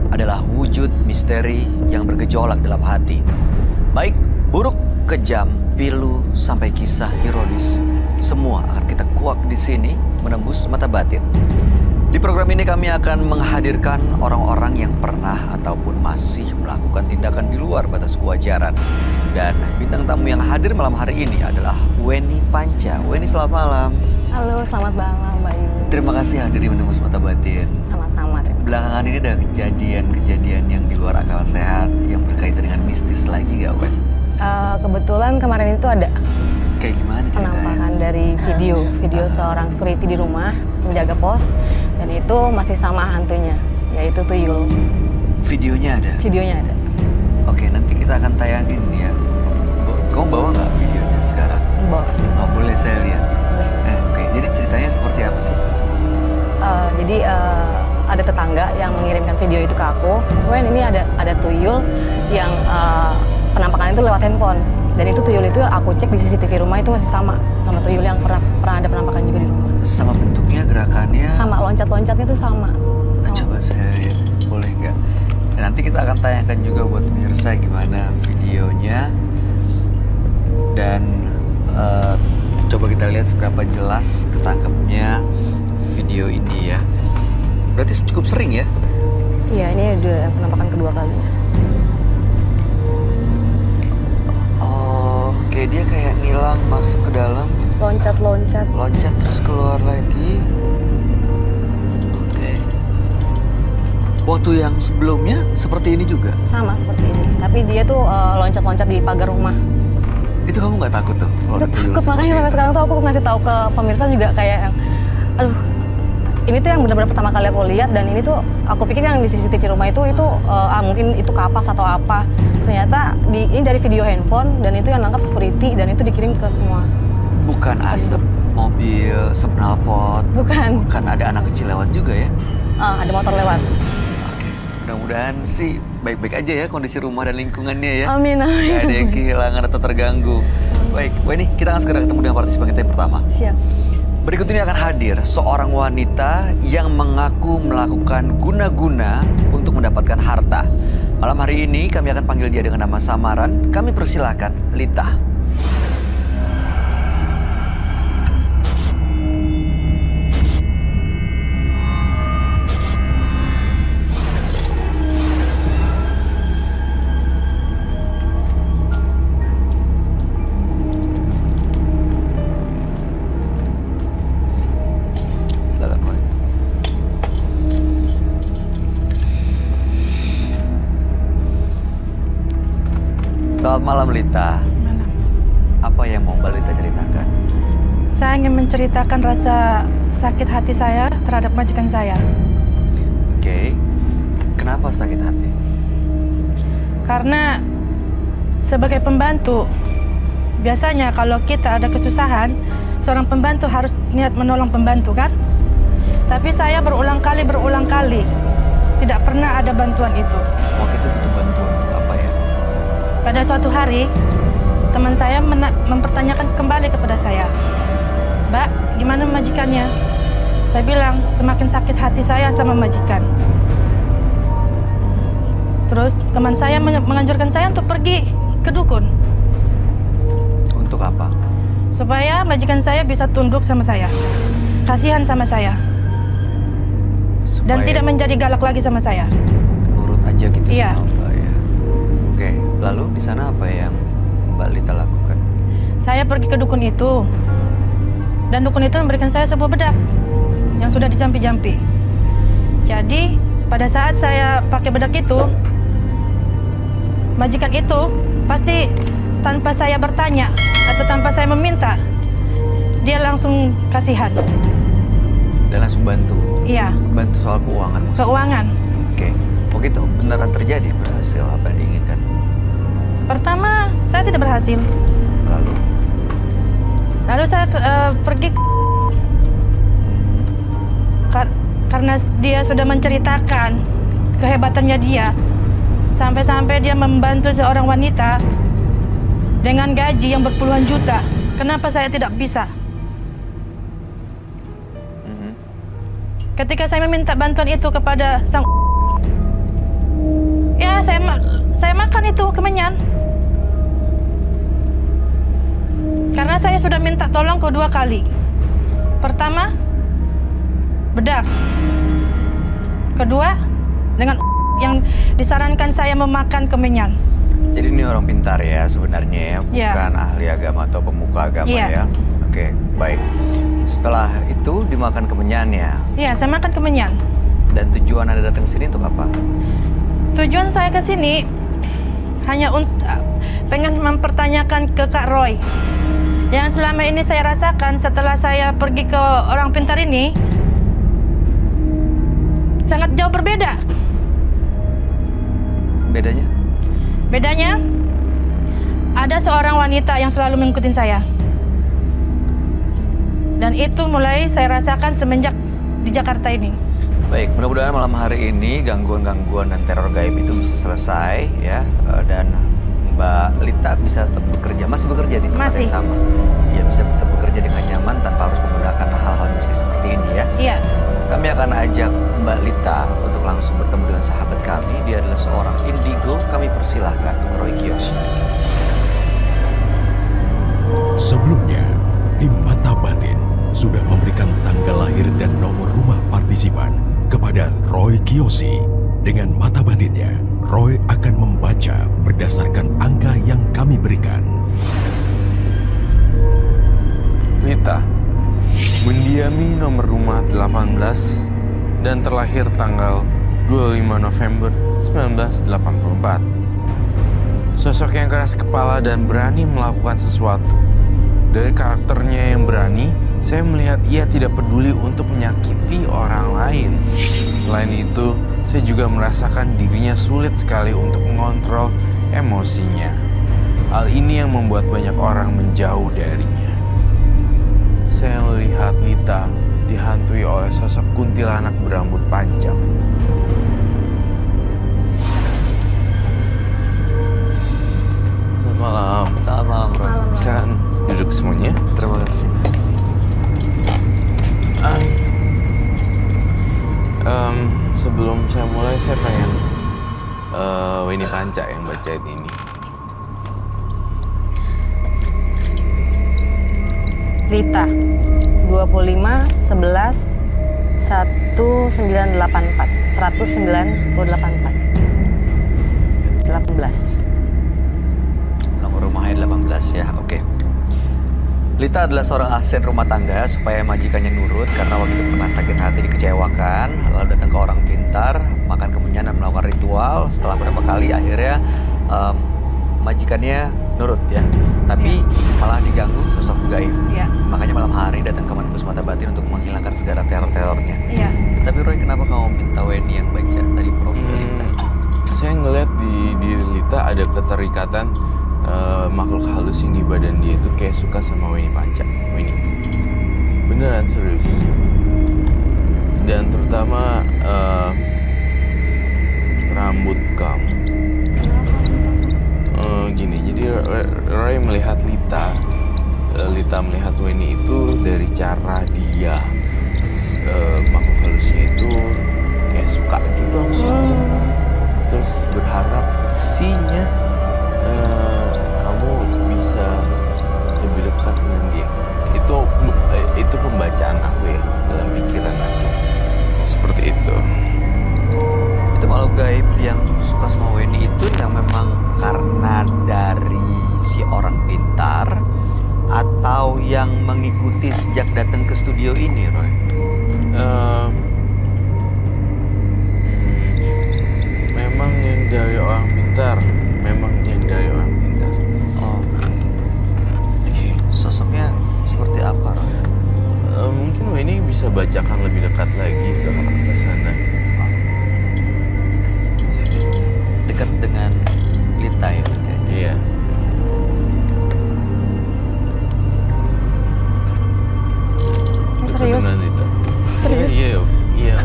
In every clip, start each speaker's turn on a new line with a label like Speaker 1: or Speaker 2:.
Speaker 1: adalah wujud misteri yang bergejolak dalam hati. Baik buruk, kejam, pilu, sampai kisah ironis. Semua akan kita kuak di sini menembus mata batin. Di program ini kami akan menghadirkan orang-orang yang pernah ataupun masih melakukan tindakan di luar batas kewajaran. Dan bintang tamu yang hadir malam hari ini adalah Weni Panca. Weni, selamat malam.
Speaker 2: Halo, selamat malam Mbak Yu.
Speaker 1: Terima kasih hadir di menembus mata batin.
Speaker 2: Sama-sama, terima kasih.
Speaker 1: Belakangan ini ada kejadian-kejadian yang di luar akal sehat yang berkaitan dengan mistis lagi gak, Wen?
Speaker 2: Kebetulan kemarin itu ada
Speaker 1: Kayak gimana ceritanya?
Speaker 2: penampakan dari video seorang security di rumah menjaga pos, dan itu masih sama hantunya, yaitu tuyul.
Speaker 1: Videonya ada?
Speaker 2: Videonya ada.
Speaker 1: Oke, nanti kita akan tayangin ya. Kamu bawa nggak videonya sekarang?
Speaker 2: Bawa.
Speaker 1: Oh, boleh saya lihat?
Speaker 2: Boleh.
Speaker 1: Oke, jadi ceritanya seperti apa sih?
Speaker 2: Jadi ada tetangga yang mengirimkan video itu ke aku. Wen, ini ada tuyul yang penampakan itu lewat handphone. Dan itu tuyul itu aku cek di CCTV rumah itu masih sama tuyul yang pernah ada penampakan juga di rumah.
Speaker 1: Sama bentuknya, gerakannya?
Speaker 2: Sama, loncat-loncatnya tuh sama.
Speaker 1: Coba saya lihat, boleh nggak? Dan nanti kita akan tayangkan juga buat pemirsa gimana videonya. Dan coba kita lihat seberapa jelas ketangkepnya video ini ya. Berarti cukup sering ya?
Speaker 2: Iya, ini udah penampakan kedua kalinya.
Speaker 1: Oke, dia kayak ngilang masuk ke dalam,
Speaker 2: Loncat-loncat.
Speaker 1: loncat terus keluar lagi. Oke. Waktu yang sebelumnya seperti ini juga?
Speaker 2: Sama seperti ini. Tapi dia tuh loncat-loncat di pagar rumah.
Speaker 1: Itu kamu nggak takut tuh? Kalau
Speaker 2: Itu
Speaker 1: ada tuyul
Speaker 2: takut,
Speaker 1: seperti
Speaker 2: makanya sampai
Speaker 1: itu?
Speaker 2: sekarang tuh aku ngasih tahu ke pemirsa juga kayak yang, aduh, ini tuh yang benar-benar pertama kali aku lihat, dan ini tuh aku pikir yang di CCTV rumah itu mungkin itu kapas atau apa. Ternyata ini dari video handphone, dan itu yang nangkap security, dan itu dikirim ke semua.
Speaker 1: Bukan asap mobil, knalpot.
Speaker 2: Bukan.
Speaker 1: Bukan ada anak kecil lewat juga ya?
Speaker 2: Ada motor lewat.
Speaker 1: Oke, mudah-mudahan sih baik-baik aja ya kondisi rumah dan lingkungannya ya.
Speaker 2: Amin, amin.
Speaker 1: Gak ada yang kehilangan atau terganggu. Baik, Weni, kita akan segera ketemu dengan partisipan kita yang pertama.
Speaker 2: Siap.
Speaker 1: Berikut ini akan hadir seorang wanita yang mengaku melakukan guna-guna untuk mendapatkan harta. Malam hari ini kami akan panggil dia dengan nama samaran. Kami persilahkan Lita. Silakan, Wen. Selamat malam, Lita.
Speaker 3: Malam.
Speaker 1: Apa yang mau Mbak Lita ceritakan?
Speaker 3: Saya ingin menceritakan rasa sakit hati saya terhadap majikan saya.
Speaker 1: Oke, kenapa sakit hati?
Speaker 3: Karena sebagai pembantu, biasanya kalau kita ada kesusahan, seorang pembantu harus niat menolong pembantu, kan? Tapi saya berulang kali tidak pernah ada bantuan itu.
Speaker 1: Waktu itu butuh bantuan untuk apa ya?
Speaker 3: Pada suatu hari, teman saya mempertanyakan kembali kepada saya, "Mbak, gimana majikannya?" Saya bilang, semakin sakit hati saya sama majikan. Terus teman saya menganjurkan saya untuk pergi ke dukun,
Speaker 1: Untuk apa?
Speaker 3: supaya majikan saya bisa tunduk sama saya, kasihan sama saya, dan
Speaker 1: Supaya
Speaker 3: tidak menjadi galak lagi sama saya.
Speaker 1: nurut aja gitu
Speaker 3: Iya.
Speaker 1: sama Mbak ya. Oke, lalu di sana apa yang Mbak Lita lakukan?
Speaker 3: Saya pergi ke dukun itu, dan dukun itu memberikan saya sebuah bedak yang sudah dijampi-jampi. Jadi pada saat saya pakai bedak itu, majikan itu pasti tanpa saya bertanya atau tanpa saya meminta, dia langsung kasihan.
Speaker 1: Dan langsung bantu?
Speaker 3: Iya,
Speaker 1: Bantu soal keuangan maksudnya?
Speaker 3: keuangan.
Speaker 1: Oke, begitu beneran terjadi, berhasil apa yang diinginkan?
Speaker 3: Pertama, saya tidak berhasil. Lalu saya pergi karena dia sudah menceritakan kehebatannya dia. Sampai-sampai dia membantu seorang wanita dengan gaji yang berpuluhan juta. Kenapa saya tidak bisa? Ketika saya meminta bantuan itu kepada sang, Iya, saya makan itu kemenyan. Karena saya sudah minta tolong kedua kali. Pertama, bedak. Kedua, dengan yang disarankan saya memakan kemenyan.
Speaker 1: Jadi ini orang pintar ya sebenarnya ya,
Speaker 3: Iya.
Speaker 1: bukan ahli agama atau pemuka agama
Speaker 3: Iya.
Speaker 1: ya. Oke, baik. Setelah itu dimakan kemenyannya.
Speaker 3: Iya, saya makan kemenyan.
Speaker 1: Dan tujuan Anda datang ke sini untuk apa?
Speaker 3: Tujuan saya ke sini hanya untuk pengen mempertanyakan ke Kak Roy. Yang selama ini saya rasakan setelah saya pergi ke orang pintar ini sangat jauh berbeda.
Speaker 1: Bedanya?
Speaker 3: Bedanya, ada seorang wanita yang selalu mengikuti saya. Dan itu mulai saya rasakan semenjak di Jakarta ini.
Speaker 1: Baik, mudah-mudahan malam hari ini gangguan-gangguan dan teror gaib itu bisa selesai ya. Dan Mbak Lita bisa tetap bekerja, masih bekerja di tempat
Speaker 3: Masih.
Speaker 1: yang sama. Ya, bisa tetap bekerja dengan nyaman tanpa harus menggunakan hal-hal mistis seperti ini ya.
Speaker 3: Iya,
Speaker 1: Kami akan ajak Mbak Lita untuk langsung bertemu dengan sahabat kami. Dia adalah seorang indigo. Kami persilahkan Roy Kiyoshi.
Speaker 4: Sebelumnya, tim Mata Batin sudah memberikan tanggal lahir dan nomor rumah partisipan kepada Roy Kiyoshi. Dengan mata batinnya, Roy akan membaca berdasarkan angka yang kami berikan.
Speaker 5: Lita, mendiami nomor rumah 18 dan terlahir tanggal 25 November 1984. Sosok yang keras kepala dan berani melakukan sesuatu. Dari karakternya yang berani, saya melihat ia tidak peduli untuk menyakiti orang lain. Selain itu, saya juga merasakan dirinya sulit sekali untuk mengontrol emosinya. Hal ini yang membuat banyak orang menjauh darinya. Saya melihat Lita dihantui oleh sosok kuntilanak berambut panjang. Selamat malam.
Speaker 1: Selamat malam, Roy.
Speaker 5: Bisa duduk semuanya?
Speaker 1: Terima kasih.
Speaker 5: Sebelum saya mulai, saya pengen Winnie Panca yang bacain ini.
Speaker 2: Rita 25 11 1984 1984 18.
Speaker 1: Nomor rumahnya 18 ya, oke. Lita adalah seorang asisten rumah tangga supaya majikannya nurut karena waktu itu pernah sakit hati dikecewakan, lalu datang ke orang pintar, makan kemenyan dan melakukan ritual. Setelah beberapa kali akhirnya majikannya nurut ya, tapi malah diganggu sosok gaib.
Speaker 3: iya,
Speaker 1: Makanya malam hari datang ke Menembus Mata Batin untuk menghilangkan segala teror-terornya.
Speaker 3: iya.
Speaker 1: Tapi Roy, kenapa kamu minta Weni yang baca tadi profil Lita?
Speaker 5: Saya ngeliat di diri Lita ada keterikatan makhluk halus yang di badan dia itu kayak suka sama Winnie Panca. Winnie. Beneran serius. Dan terutama rambut kamu. Gini, jadi Roy melihat Lita melihat Winnie itu dari cara dia makhluk halusnya itu kayak suka gitu sama kamu. Terus berharap opsinya kamu bisa lebih dekat dengan dia. Itu pembacaan aku ya dalam pikiran aku. Seperti itu.
Speaker 1: Itu makhluk gaib yang suka sama Weni itu yang memang karena dari si orang pintar atau yang mengikuti sejak datang ke studio ini, Roy?
Speaker 5: Memang yang dari orang pintar. Oke.
Speaker 1: Sosoknya seperti apa, Roy?
Speaker 5: Mungkin ini bisa bacakan lebih dekat lagi ke sana.
Speaker 1: Dekat dengan Lita ya?
Speaker 5: Iya.
Speaker 2: Serius?
Speaker 5: Betulan itu.
Speaker 2: Serius?
Speaker 5: Iya.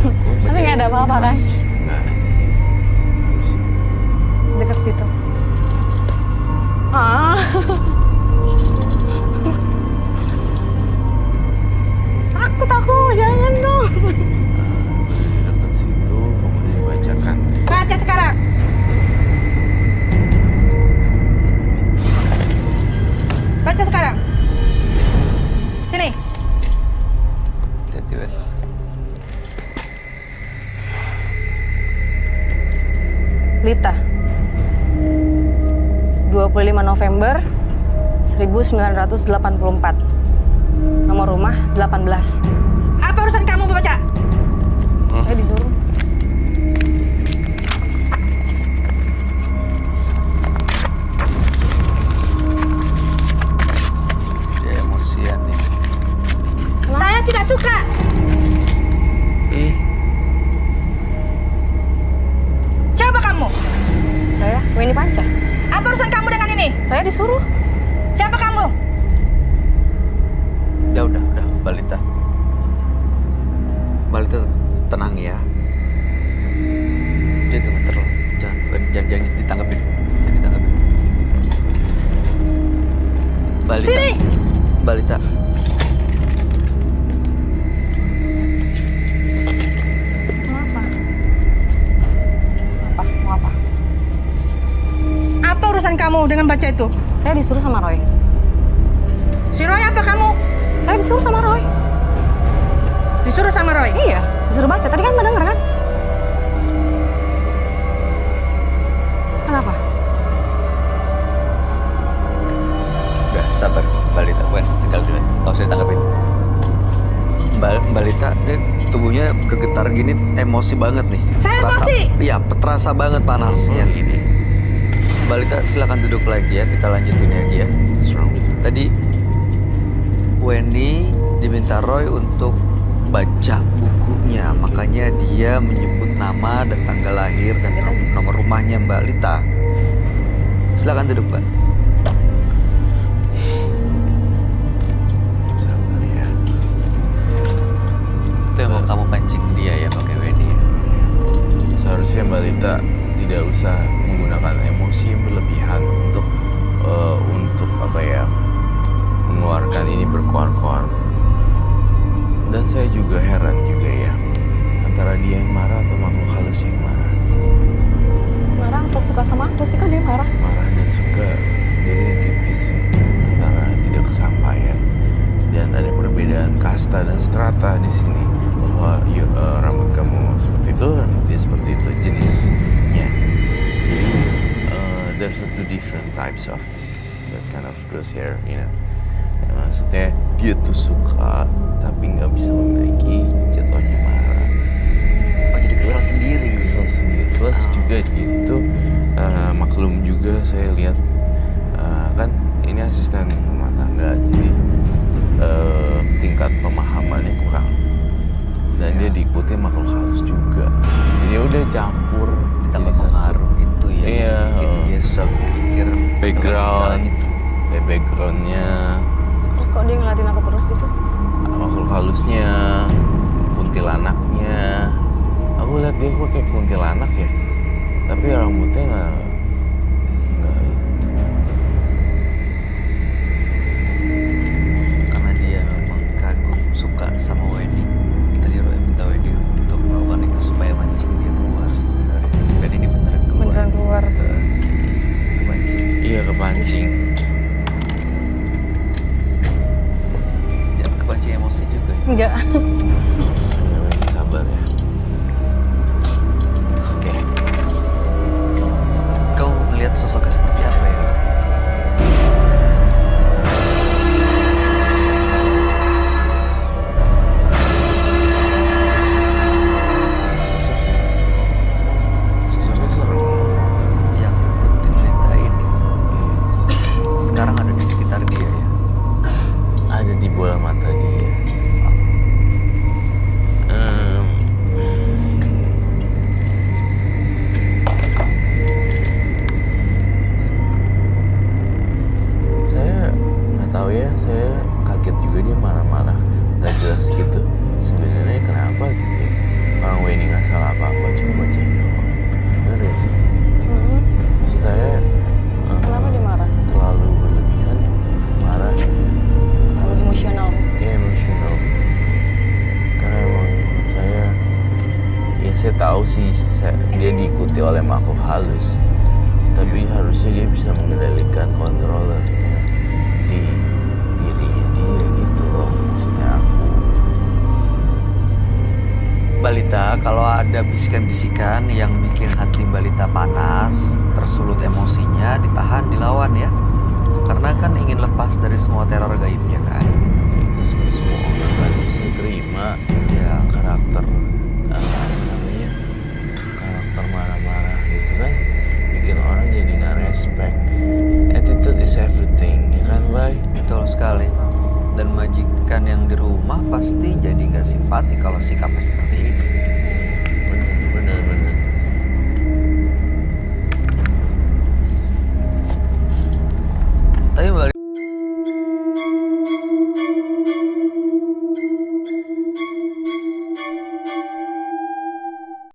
Speaker 2: Tapi nggak ada apa-apa kan?
Speaker 5: Nggak ada sih. Harusnya.
Speaker 2: Dekat situ. Ah. Takut aku, jangan dong. Lita. 25 November 1984. Nomor rumah 18.
Speaker 3: Apa urusan kamu baca?
Speaker 2: Saya disuruh.
Speaker 1: Dia emosian nih.
Speaker 3: Saya tidak suka. Siapa kamu?
Speaker 2: Saya Weni Panca.
Speaker 3: Apa urusan kamu dengan ini?
Speaker 2: Saya disuruh.
Speaker 3: Siapa kamu?
Speaker 1: Ya udah, Balita. Balita tenang ya. Dia gemeter loh. Jangan ditanggepin. Jangan ditanggepin. Balita.
Speaker 3: Sini!
Speaker 1: Balita.
Speaker 2: Kenapa? Apa? Mau apa?
Speaker 3: Apa urusan kamu dengan baca itu?
Speaker 2: Saya disuruh sama Roy.
Speaker 3: Si Roy apa kamu?
Speaker 2: Saya disuruh sama Roy.
Speaker 3: Disuruh sama Roy?
Speaker 2: Iya, disuruh baca. Tadi kan Mbak denger kan? Kenapa?
Speaker 1: Udah sabar, Balita. Wen, tinggal dulu. Gak usah ditanggepin. Balita, tubuhnya bergetar gini, emosi banget nih.
Speaker 3: Saya emosi?
Speaker 1: Iya, terasa banget panasnya. Balita, silakan duduk lagi ya. Kita lanjutin lagi ya. Tadi Wendy diminta Roy untuk baca bukunya, makanya dia menyebut nama dan tanggal lahir dan nomor rumahnya Mbak Lita. Silakan duduk, Mbak.
Speaker 5: Sabar ya.
Speaker 1: Itu yang mau kamu pancing dia ya pakai Wendy.
Speaker 5: Seharusnya Mbak Lita tidak usah menggunakan emosi yang berlebihan untuk apa ya, mengeluarkan ini berkoar-koar. Dan saya juga heran juga ya, antara dia yang marah atau makhluk halus yang marah.
Speaker 2: Marah atau suka sama aku sih kok dia marah?
Speaker 5: Marah dan suka jadi tipis sih, antara tidak kesampaian dan ada perbedaan kasta dan strata di sini, bahwa rambut kamu seperti itu, rambut dia seperti itu jenisnya. Jadi there's two different types of that kind of those hair, you know. Maksudnya dia tuh suka tapi nggak bisa memiliki, jatuhnya marah.
Speaker 1: Oh, jadi kesel sendiri.
Speaker 5: Kesel sendiri. Plus juga dia itu maklum juga, saya lihat kan ini asisten rumah tangga, jadi tingkat pemahamannya kurang. Dan dia diikuti makhluk halus juga. Jadi udah campur.
Speaker 1: Ditambah
Speaker 5: jadi satu.
Speaker 1: pengaruh itu ya.
Speaker 5: Iya.
Speaker 1: Bikin dia susah pikir.
Speaker 5: Background,
Speaker 1: gitu.
Speaker 5: backgroundnya,
Speaker 2: Terus kok dia ngeliatin aku terus gitu?
Speaker 5: makhluk halusnya, kuntilanaknya. Aku lihat dia kok kayak kuntilanak ya, tapi rambutnya nggak itu.
Speaker 1: Karena dia memang kagum, suka sama Wendy. Tadi Roy minta Wendy untuk melakukan itu supaya mancing dia keluar sebenarnya. Dan ini beneran keluar.
Speaker 2: Beneran keluar.
Speaker 1: Kepancing.
Speaker 5: Iya, kepancing.
Speaker 1: Jangan kepancing emosi juga.
Speaker 2: Enggak.
Speaker 5: Ya, Wendy, sabar ya.
Speaker 1: Oke. Kau melihat sosoknya seperti apa ya?
Speaker 5: Sosoknya serem.
Speaker 1: Yang ikutin Lita ini. Sekarang ada di sekitar dia ya.
Speaker 5: Ada di bola mata dia. Saya nggak tahu ya, saya kaget juga dia marah-marah nggak jelas gitu. Sebenarnya kenapa gitu ya? Orang Wendy nggak salah apa-apa, cuma bacain doang. Bener gak sih? Maksud saya
Speaker 2: Kenapa dia marah?
Speaker 5: terlalu berlebihan, marah.
Speaker 2: Terlalu emosional.
Speaker 5: Ya, emosional. Karena emang menurut saya, ya saya tahu sih dia diikuti oleh makhluk halus, tapi harusnya dia bisa mengendalikan controller di dirinya dia gitu loh, maksudnya aku.
Speaker 1: Balita, kalau ada bisikan-bisikan yang bikin hati Balita panas, makanya ditahan, dilawan ya. Karena kan ingin lepas dari semua teror gaibnya kan.
Speaker 5: Itu semua orang kan bisa terima
Speaker 1: Ya,
Speaker 5: karakter apa namanya, karakter marah-marah gitu kan, bikin orang jadi nggak respect. Attitude is everything, ya kan, Bay?
Speaker 1: betul sekali. Dan majikan yang di rumah pasti jadi nggak simpati kalau sikapnya seperti